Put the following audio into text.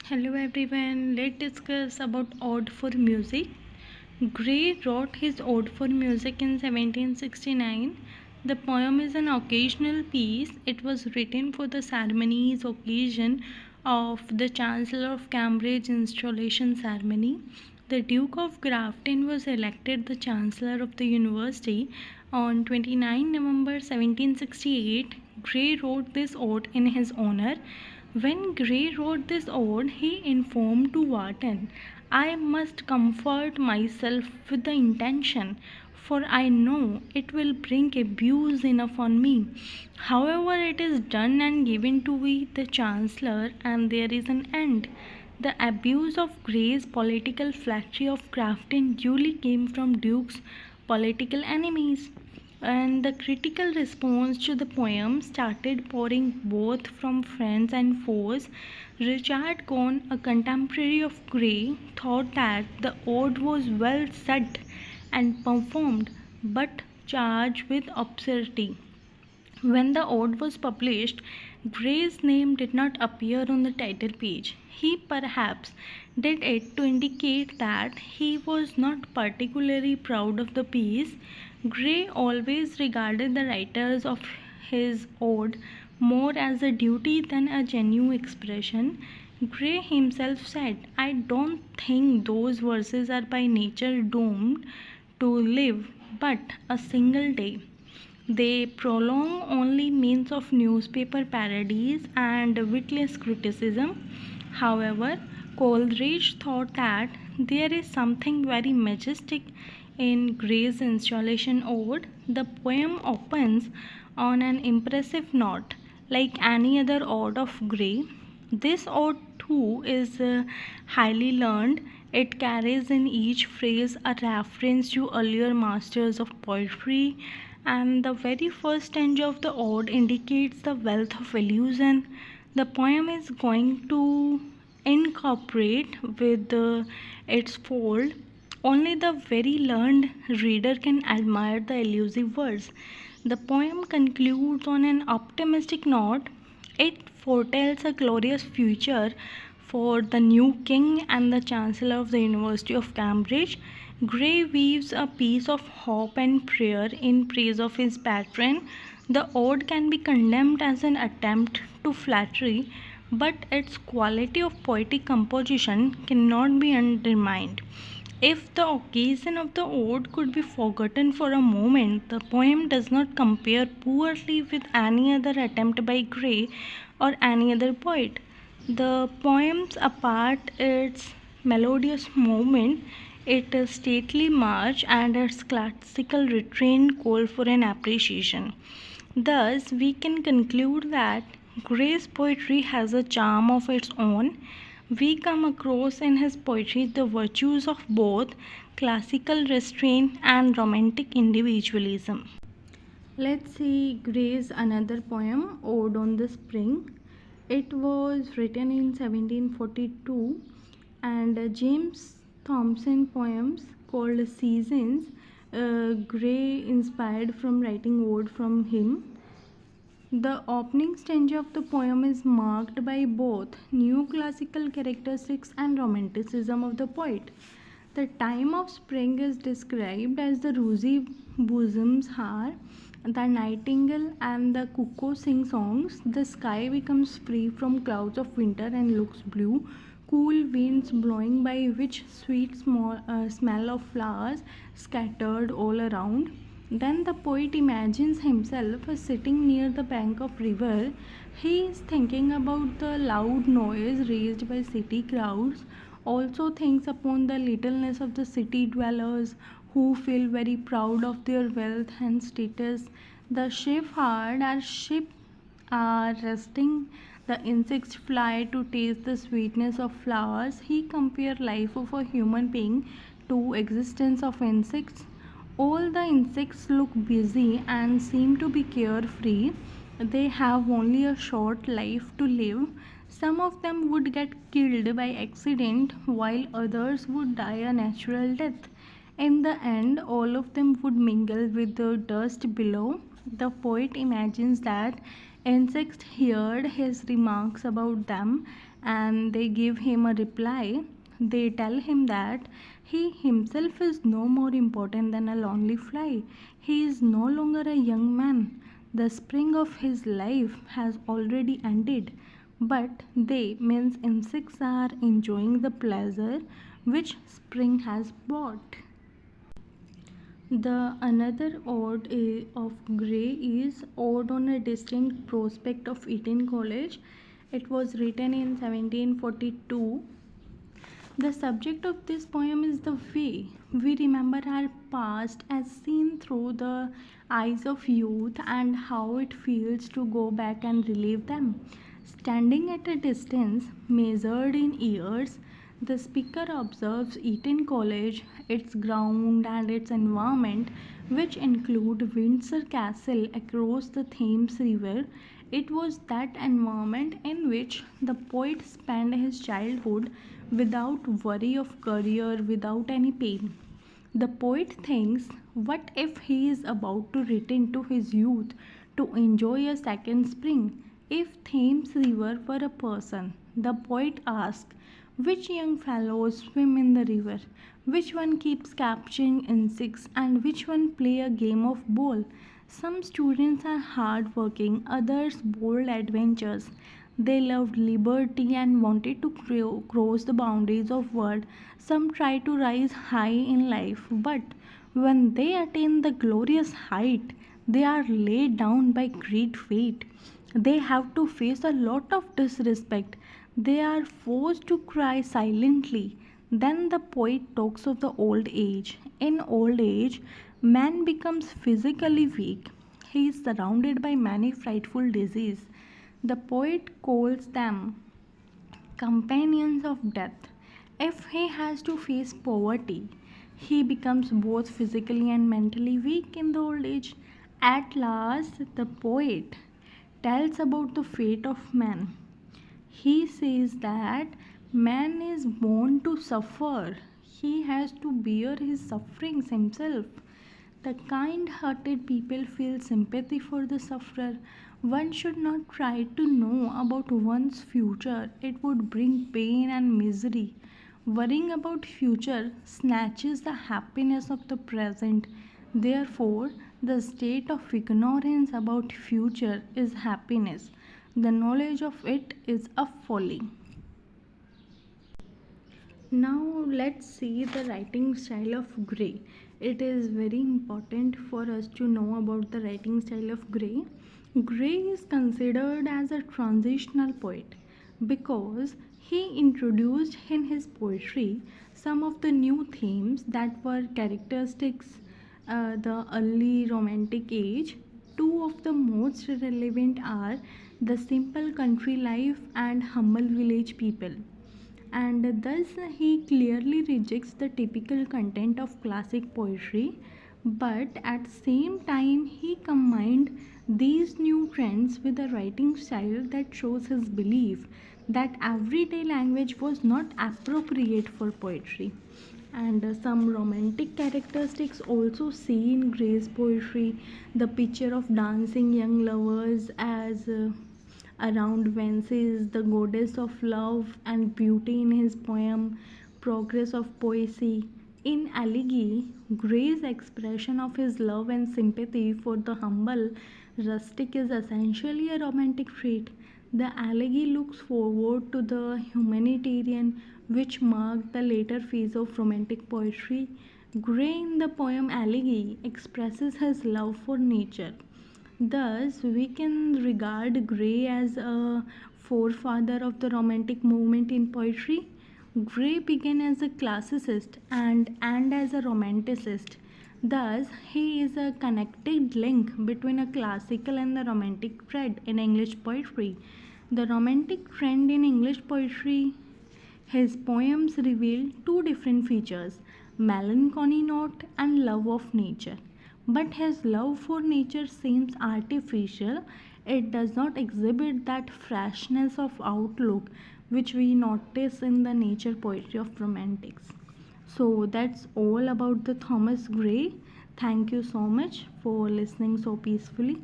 Hello everyone, let's discuss about Ode for Music. Gray wrote his Ode for Music in 1769. The poem is an occasional piece. It was written for the ceremony's occasion of the Chancellor of Cambridge installation ceremony. The Duke of Grafton was elected the Chancellor of the University on 29 November 1768. Gray wrote this ode in his honor. When Gray wrote this ode, he informed to Wharton, I must comfort myself with the intention, for I know it will bring abuse enough on me. However, it is done and given to we the Chancellor, and there is an end. The abuse of Gray's political flattery of Grafton duly came from Duke's political enemies, and the critical response to the poem started pouring both from friends and foes. Richard Cohn, a contemporary of Gray, thought that the ode was well said and performed, but charged with absurdity. When the ode was published, Gray's name did not appear on the title page. He perhaps did it to indicate that he was not particularly proud of the piece. Gray always regarded the writers of his ode more as a duty than a genuine expression. Gray himself said, I don't think those verses are by nature doomed to live but a single day. They prolong only means of newspaper parodies and witless criticism. However, Coleridge thought that there is something very majestic in Gray's installation ode. The poem opens on an impressive note, like any other ode of Gray. This ode too is highly learned. It carries in each phrase a reference to earlier masters of poetry, and the very first stanza of the ode indicates the wealth of illusion. The poem is going to incorporate with its fold. Only the very learned reader can admire the elusive words. The poem concludes on an optimistic note. It foretells a glorious future for the new king and the chancellor of the University of Cambridge. Gray weaves a piece of hope and prayer in praise of his patron. The ode can be condemned as an attempt to flattery, but its quality of poetic composition cannot be undermined. If the occasion of the ode could be forgotten for a moment, the poem does not compare poorly with any other attempt by Gray or any other poet. The poems apart its melodious movement, its stately march, and its classical refrain call for an appreciation. Thus, we can conclude that Gray's poetry has a charm of its own. We come across in his poetry the virtues of both classical restraint and romantic individualism. Let's see Gray's another poem, Ode on the Spring. It was written in 1742, and James Thomson poems called Seasons. Gray inspired from writing ode from him. The opening stanza of the poem is marked by both neoclassical characteristics and romanticism of the poet. The time of spring is described as the rosy bosoms are, the nightingale and the cuckoo sing songs, the sky becomes free from clouds of winter and looks blue, cool winds blowing by which sweet smell of flowers scattered all around. Then the poet imagines himself sitting near the bank of river. He is thinking about the loud noise raised by city crowds, also thinks upon the littleness of the city dwellers who feel very proud of their wealth and status. The sheep are resting, the insects fly to taste the sweetness of flowers. He compares life of a human being to existence of insects. All the insects look busy and seem to be carefree. They have only a short life to live. Some of them would get killed by accident, while others would die a natural death. In the end, all of them would mingle with the dust below. The poet imagines that insects heard his remarks about them and they give him a reply. They tell him that he himself is no more important than a lonely fly. He is no longer a young man. The spring of his life has already ended. But they, means insects, are enjoying the pleasure which spring has brought. The another ode of Gray is Ode on a Distinct Prospect of Eton College. It was written in 1742. The subject of this poem is the way we remember our past as seen through the eyes of youth and how it feels to go back and relive them. Standing at a distance measured in years, the speaker observes Eton College, its ground and its environment, which include Windsor Castle across the Thames River. It was that environment in which the poet spent his childhood without worry of career, without any pain. The poet thinks, what if he is about to return to his youth to enjoy a second spring? If Thames River were a person, the poet asks, which young fellows swim in the river? Which one keeps capturing insects and which one play a game of ball? Some students are hardworking, others bold adventures. They loved liberty and wanted to cross the boundaries of world. Some try to rise high in life, but when they attain the glorious height, they are laid down by great fate. They have to face a lot of disrespect. They are forced to cry silently. Then the poet talks of the old age. In old age, man becomes physically weak. He is surrounded by many frightful diseases. The poet calls them companions of death. If he has to face poverty, he becomes both physically and mentally weak in the old age. At last, the poet tells about the fate of man. He says that man is born to suffer. He has to bear his sufferings himself. The kind hearted people feel sympathy for the sufferer. One should not try to know about one's future. It would bring pain and misery. Worrying about future snatches the happiness of the present. Therefore, the state of ignorance about future is happiness. The knowledge of it is a folly. Now let's see the writing style of Gray. It is very important for us to know about the writing style of Gray. Gray is considered as a transitional poet because he introduced in his poetry some of the new themes that were characteristics the early romantic age. Two of the most relevant are the simple country life and humble village people, and thus he clearly rejects the typical content of classic poetry, but at the same time he combined these new trends with a writing style that shows his belief that everyday language was not appropriate for poetry. And some romantic characteristics also see in Gray's poetry: the picture of dancing young lovers as around Venus, the goddess of love and beauty in his poem Progress of Poesy. In Elegy, Gray's expression of his love and sympathy for the humble rustic is essentially a romantic trait. The elegy looks forward to the humanitarian, which marked the later phase of romantic poetry. Gray in the poem Elegy expresses his love for nature. Thus, we can regard Gray as a forefather of the Romantic movement in poetry. Gray began as a classicist and as a romanticist. Thus, he is a connected link between a classical and the romantic thread in English poetry. The romantic trend in English poetry, his poems reveal two different features: melancholy note and love of nature. But his love for nature seems artificial. It does not exhibit that freshness of outlook which we notice in the nature poetry of romantics. So that's all about the Thomas Gray. Thank you so much for listening so peacefully.